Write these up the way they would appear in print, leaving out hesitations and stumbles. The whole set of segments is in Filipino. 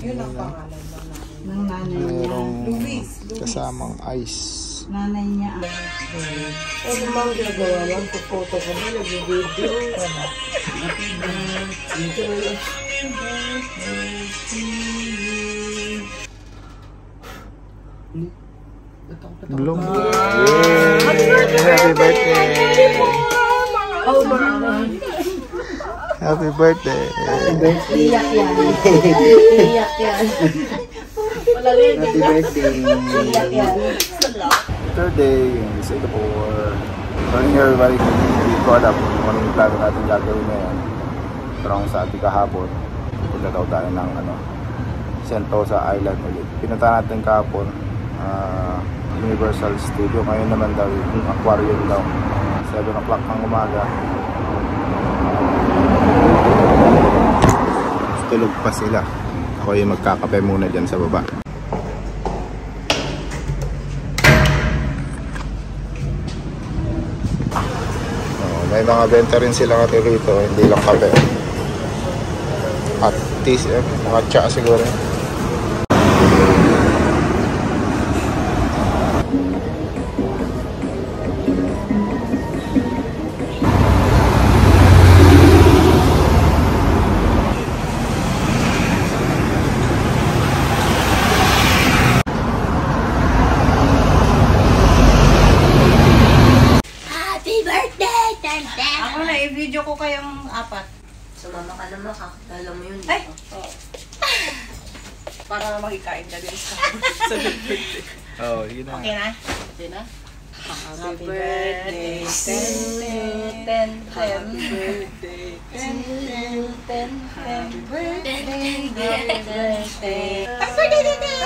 Yun ang pangalan ng nanay niya. Luis. Kasamang ice. Nanay niya. Ano mang gagawa lang? Photo ko na, nag-video. Bloom. Happy birthday! Happy birthday! Iyak yan. Iyak yan. Happy birthday! Iyak yan. Third day in Singapore. Morning everybody. Hindi ko alam kung anong plano natin gagawin ngayon. Pero kung sa ating kahapon, punta daw tayo ng Sentosa Island ulit. Pinunta natin kahapon Universal Studio. Ngayon naman daw yung aquarium daw. 7 o'clock ng umaga. Tulog pa sila. Ako yung magkakape muna dyan sa baba. May mga benta rin sila kasi rito, hindi lang kape. At tea, mga tsa siguro. Ako na, i-video ko kayong apat. Sumama ka naman, kakatala mo yun. Ay! Oh. Para makikain ka din sa birthday. Oh, yun na. Okay na? Okay na? Happy birthday, 10, 10, 10. Happy birthday, 10, 10, 10. Happy birthday, happy birthday. Happy birthday,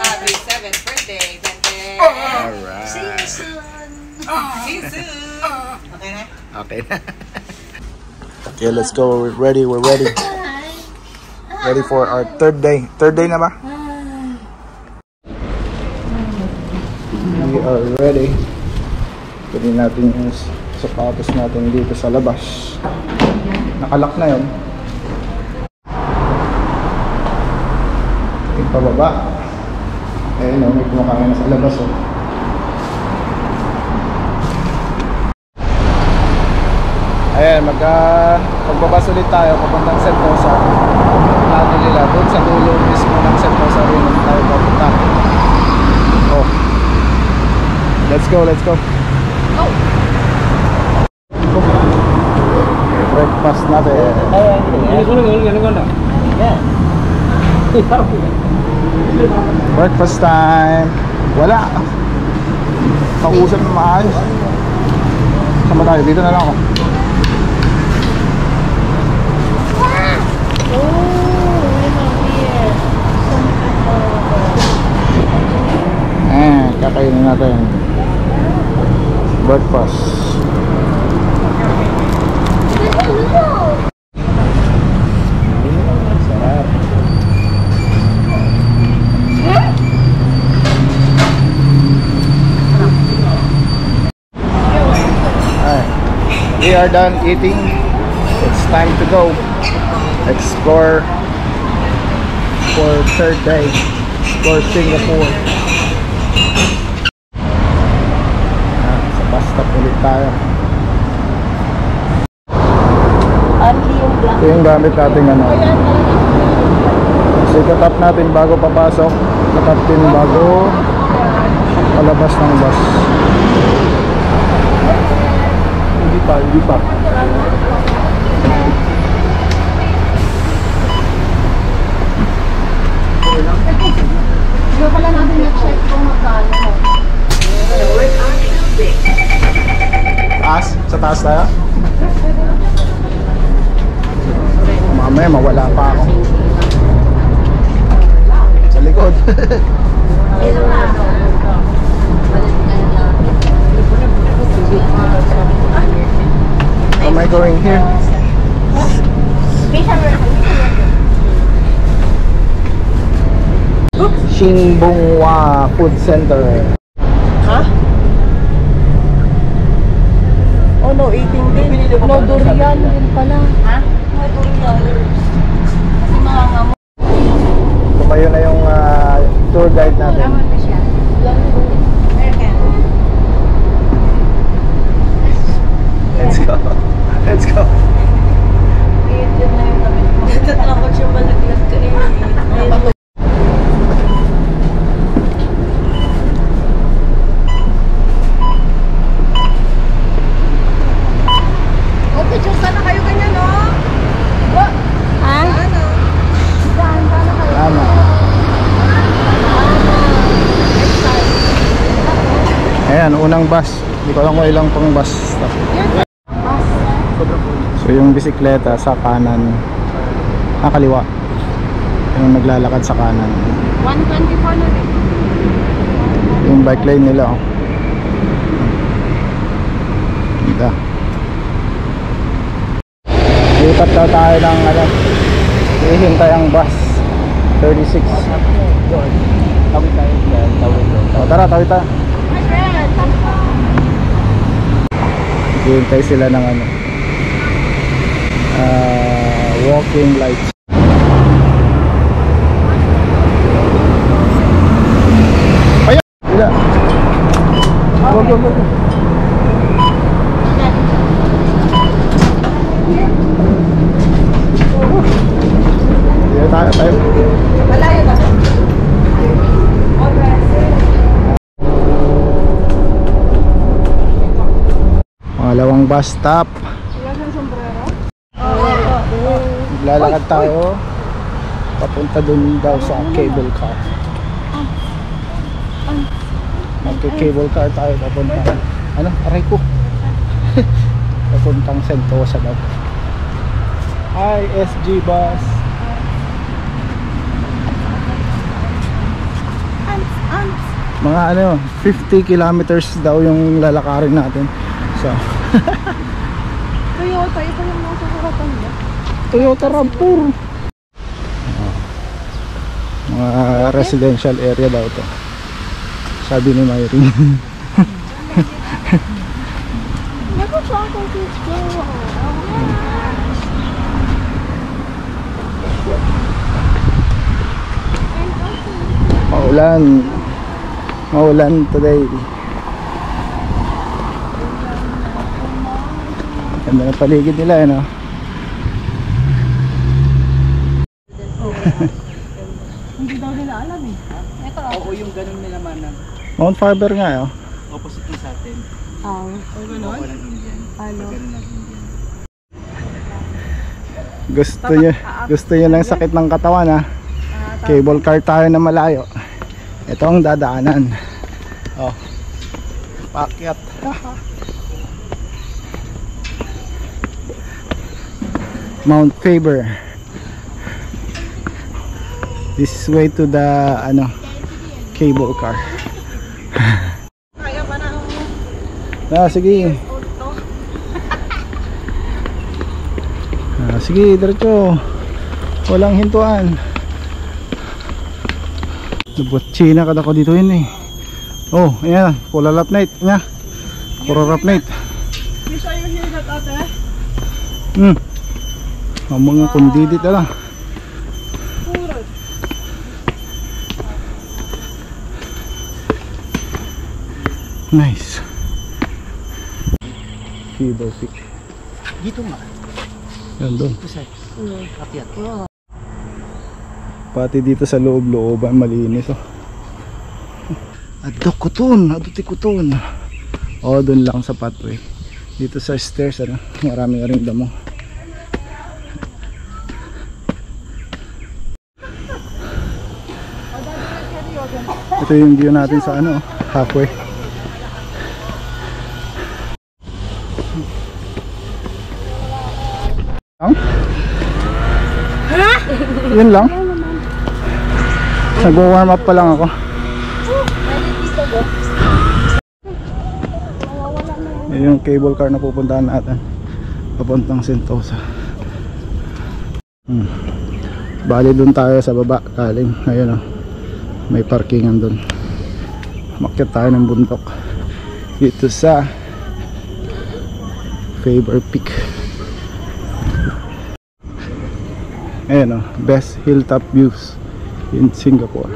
happy 7th birthday, 10. Alright. See you soon. See you soon. Okay na? Okay na. Okay, let's go. We're ready. We're ready. Ready for our third day. Third day na ba? We are ready. Pwede natin yung sapatos natin dito sa labas. Nakalak na yun. Yung pababa. Ayun o, may kumakain na sa labas o. Ayan, pagbabas ulit tayo papuntang Sentosa. Natin nila doon sa dulo mismo ng Sentosa rin tayo papunta. Oh. Let's go, let's go. Go! Breakfast natin. Breakfast time. Wala. Kausap na maayos. Sama tayo, dito na lang ako. Kakainin natin breakfast. Sarap. We are done eating. It's time to go explore for third day. Explore Singapore. Basta ulit tayo. Ito yung gamit natin kasi katap natin bago papasok, katap din bago palabas ng bus. Hindi pa Hindi pala natin na-check kung magkano. Taas? Sa taas tayo? Mamaya mawala pa ako. Sa likod. Am I going here? Shingbongwa Food Center. Ha? Oh no, eating No durian din pala. Ha? No durian. Kasi mga ngamot. Tumayo na yung tour guide natin. Let's go. Let's go. Natatakot siya malaglag ka eh. Picture sana kayo ganyan, no? Ha? Ano? Saan? Sana kayo? Tama. Ayan, unang bus. Hindi ko alam kung ilang pang bus. So yung bisikleta sa kanan, kaliwa. Yung naglalakad sa kanan. 124 na rin. Yung bike lane nila, oh. Ganda. Lipat daw tayo ng hihintay ang bus 36. Tawid tayo. O tara, tawid tayo. Hihintay sila ng walking lights. Ayan! Bila! Go. Tayo. Malayo ba? Pangalawang bus stop. Wala siyang sombrero? Lalakad tayo papunta dun daw sa cable car. Magka-cable car tayo papunta. Aray ko. Papuntang Sentosa daw. Hi, SG bus. Mga 50 kilometers daw yung lalakarin natin. So Toyota, ito yung nasa harapan niya. Toyota RAV4. Mga residential area daw to, sabi ni Myrie. Never saw this girl. Maulan today. Ganda ng paligid nila, no? Hindi daw nila alam eh. Oo, yung ganun nila manang. Mount Faber nga, oh. Opposite yung sa atin. Oo. Oo, walang Indian. Ano? Ganun lang Indian. Gusto nyo ng sakit ng katawan, ha? Cable car tayo na malayo. Ito ang dadaanan. Oh. Paakyat. Mount Faber. This way to the cable car. Kaya pa na Sige. Sige, diretso. Walang hintuan. Buat China kada ko dito yun eh. Oh, ayan, pula lap night nya. Pura lap night. Fish, are you here that ate? Ang mga kundidit ala. Puro. Nice. Fever pick. Dito nga. Yan doon. Kasi, akyat. Pati dito sa loob-looban malinis, oh. Adukuton. Oh, doon lang sa pathway. Dito sa stairs, marami ring damo. Ito yung view natin sa halfway. Yun lang. Nag-warm up pa lang ako. Yun yung cable car na pupuntahan natin papuntang Sentosa. Bali dun tayo sa baba galing. Ayun, may parkingan dun. Makyat tayo ng bundok dito sa Faber Peak. Ayan o, best hilltop views in Singapore,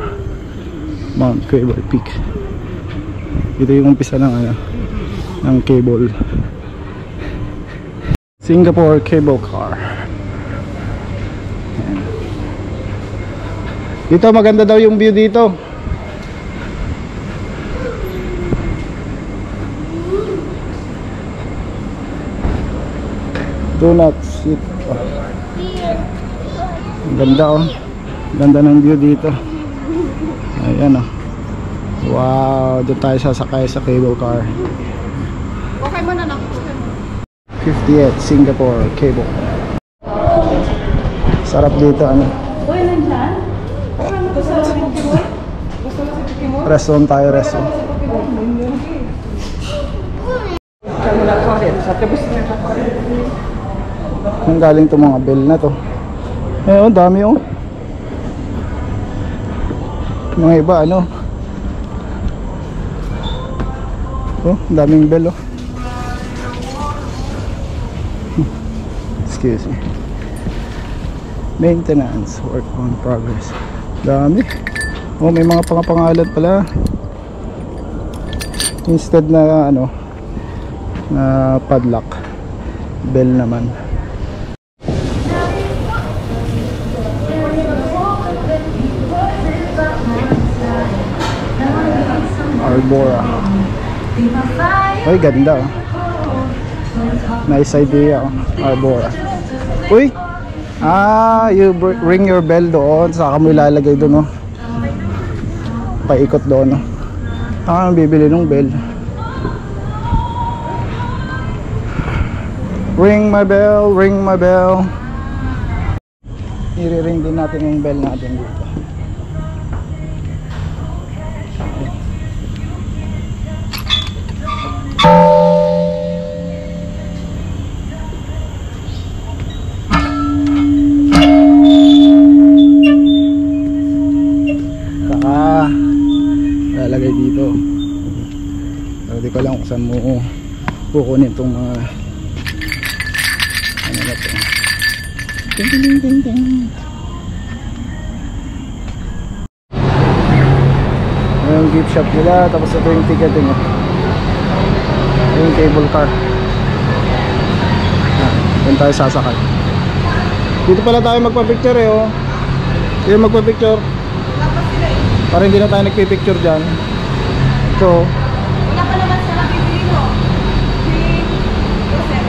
Mount Faber Peak. Ito yung umpisa ng ano, ng cable, Singapore Cable Car. Ayan. Dito maganda daw yung view dito. Do not sit. Ang ganda oh. Ganda ng view dito. Ayan oh. Wow, doon tayo sasakay sa cable car. Okay mo na lang. 58 Singapore Cable. Sarap dito ano. Uy, nandyan? Gusto mo si Pokemon? Gusto mo si Pokemon? Restaurant tayo, restaurant. Ang galing to mga bell na to. Eh, oh, dami oh. Mga iba ano. Oh, daming bell oh. Excuse me. Maintenance, work on progress. Dami. Oh, may mga pangalan pala. Instead na ano, na padlock, bell naman. Arbora. Ay, ganda oh. Nice idea oh. Arbora. Uy! Ah, you ring your bell doon, saka mo ilalagay doon oh. Paikot doon oh. Ah, bibili ng bell. Ring my bell, ring my bell. I-ring din natin yung bell natin dito. Saka lalagay dito. Pero di ko lang kung saan mo kukunin itong mga ano na ito. Ting ting ting ting ting. Yung gift shop nila, tapos ito yung ticketing yung cable car. Doon tayo sasakay. Dito pala tayo magpa-picture eh oh. Dito magpa-picture para hindi na tayo nagpipicture dyan. So Wala pa naman sa nabibili mo.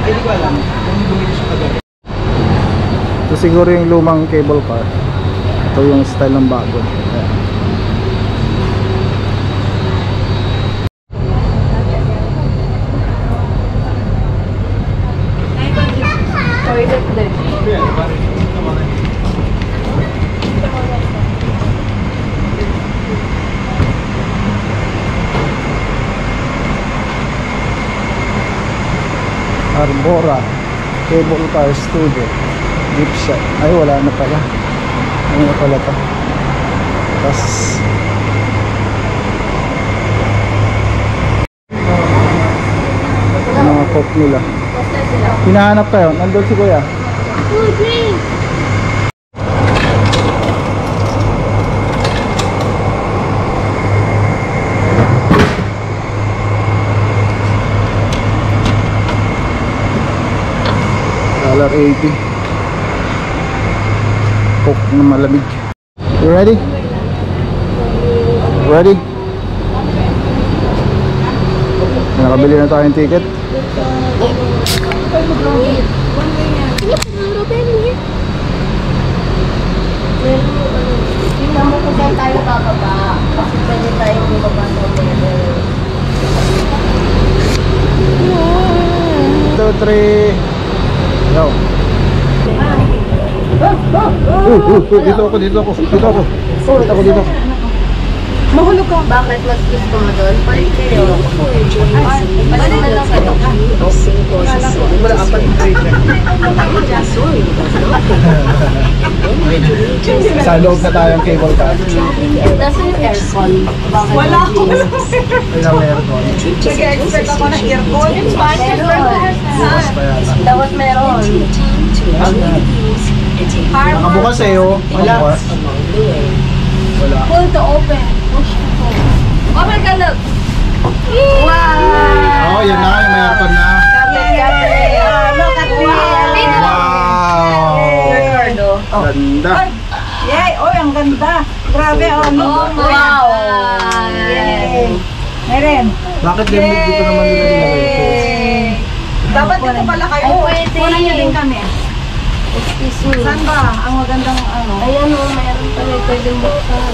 Hindi ko alam kung bumili siya kagabi. ito siguro yung lumang cable car. Ito yung style ng bago. Ayan. Arbora Cable Car Studio gift shop. Ay, wala na pala. Ano na pala to? Tapos mga coke nila. Hinahanap kayo. Nandun si kuya. $80 coke na malamig. You ready? Ready? Nakabili na tayong ticket. Tingnan mo kung saan tayo bababa. Kasi pwede tayo bumaba sa hotel. 1, 2, 3. Yo. Dito ako. Mahulog ka. Bakit mas gusto mo doon? Balik kayo. Balik na lang kayo. Wala apat na Sa loob na tayong cable car. Nasa yung aircon. Wala ko. Ilang aircon. Nag-expect ako ng earphone. Meron. Bukas pa yata. Dapat meron. Nakabukas eh oh. Nakabukas. Wala. Pull to open. Push to pull. Open ka, look. Wow! Oh, yun na. Yung may aircon na. Look at me. Wow! Ricardo. Ganda. Yay! Oy, ang ganda. Grabe, oh. Oh, wow! Yay! Meron. Bakit ganyan dito naman nila nilagay? Dapat dito pala kayo. Ay, pwede. Kunan niyo din kami. Excuse me. Saan ba? Ang magandang ano? Ayan o, meron pala. Pwede buksan.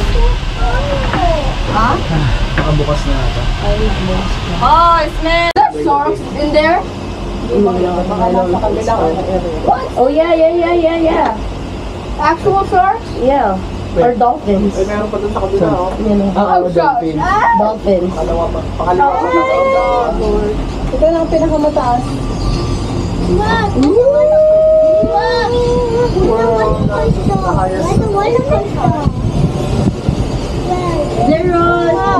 Ha? Nakabukas na yata. Ay, buksan. Oh, it smells. Sharks in there? What? Oh, yeah. Actual sharks? Yeah. Or dolphins. Ay, meron pa dun sa kabila, oh. Oh, dolphin. Dolphins. Pangalawa pa. Pangalawa pa. Ito na ang pinakamataas. There,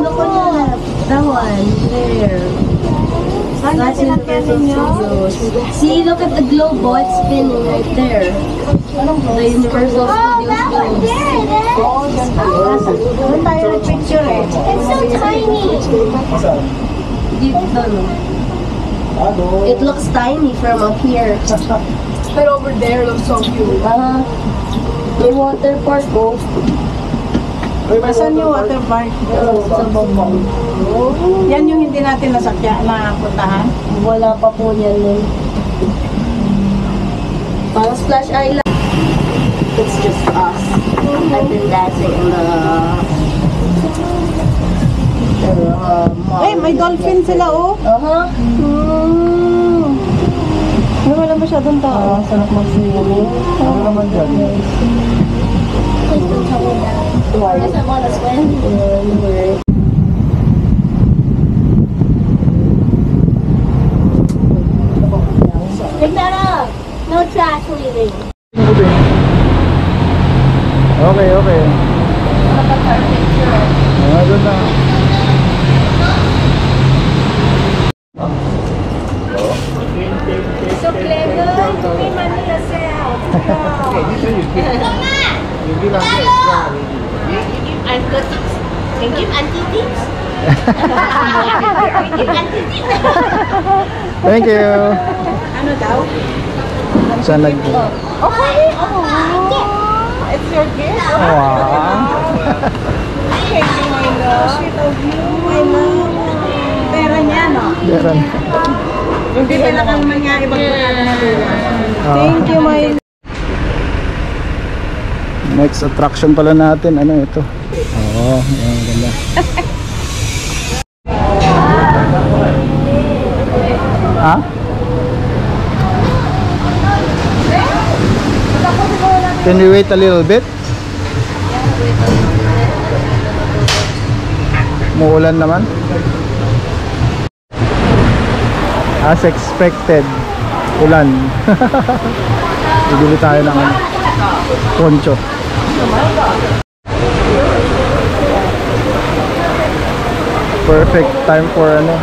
look on the left. That one. There. That's Universal Studios. See, look at the globe, oh, it's spinning right there. The Universal Studios globe. Doon tayo nag-picture eh. It's so tiny. Dito, no? It looks tiny from up here. But over there looks so cute. May water park, oh. Saan yung water park? Sa baba. Yan yung hindi natin na puntahan. Wala pa po yan nun. Parang Splash Island. It's just us. I've been dancing in the Eh, may dolphin sila oh. Ay, wala masyadong tao. Sarap mag-swimming. Ano naman dyan? Yes, I wanna swim. Pick that up. No trash leaving. Okay. Doon na. So clever. May money yourself. Hindi lang. And good tips. Can give auntie tips. Thank you. Ano daw? Saan nag... Okay. Oh, it's your gift. Wow. Thank you, my love. Sweet of you, my love. Pera niya, no? Meron. Hindi pala ka naman nga ibang pagkala na pera. Thank you, my love. Next attraction pala natin, ano ito? Oo, yan, ganda. Ha? Can we wait a little bit? Muulan naman. As expected, ulan. Bibili tayo ng poncho. Perfect time for ano.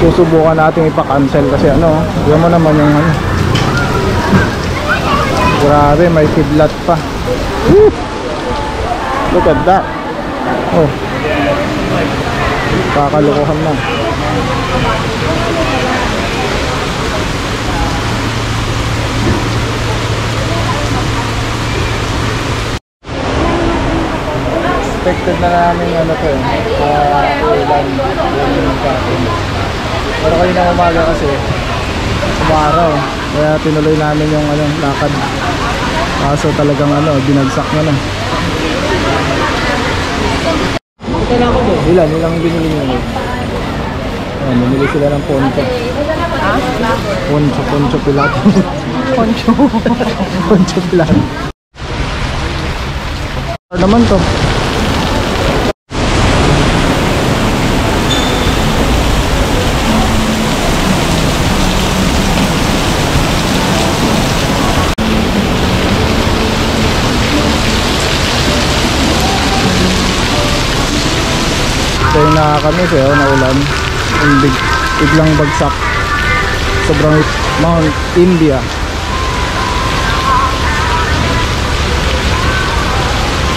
Susubukan natin ipa-cancel kasi ano, diyan mo naman yung ano. Grabe, may kidlat pa. Woo! Look at that. Oh. Kakalukuhan na. Expected na namin ano to eh. Ulan. Pero kanina umaga kasi umaraw. Kaya tinuloy namin yung ano, lakad. Kaso talagang ano, binagsak na lang. Ilang binili nyo? Ayan, bumili sila ng poncho. Poncho pilat. Poncho pilat. Ano naman to? nakakamiss eh, naulan. Yung biglang bagsak. Sobrang Mount India.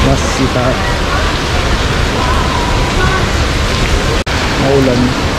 Mas sita. Naulan.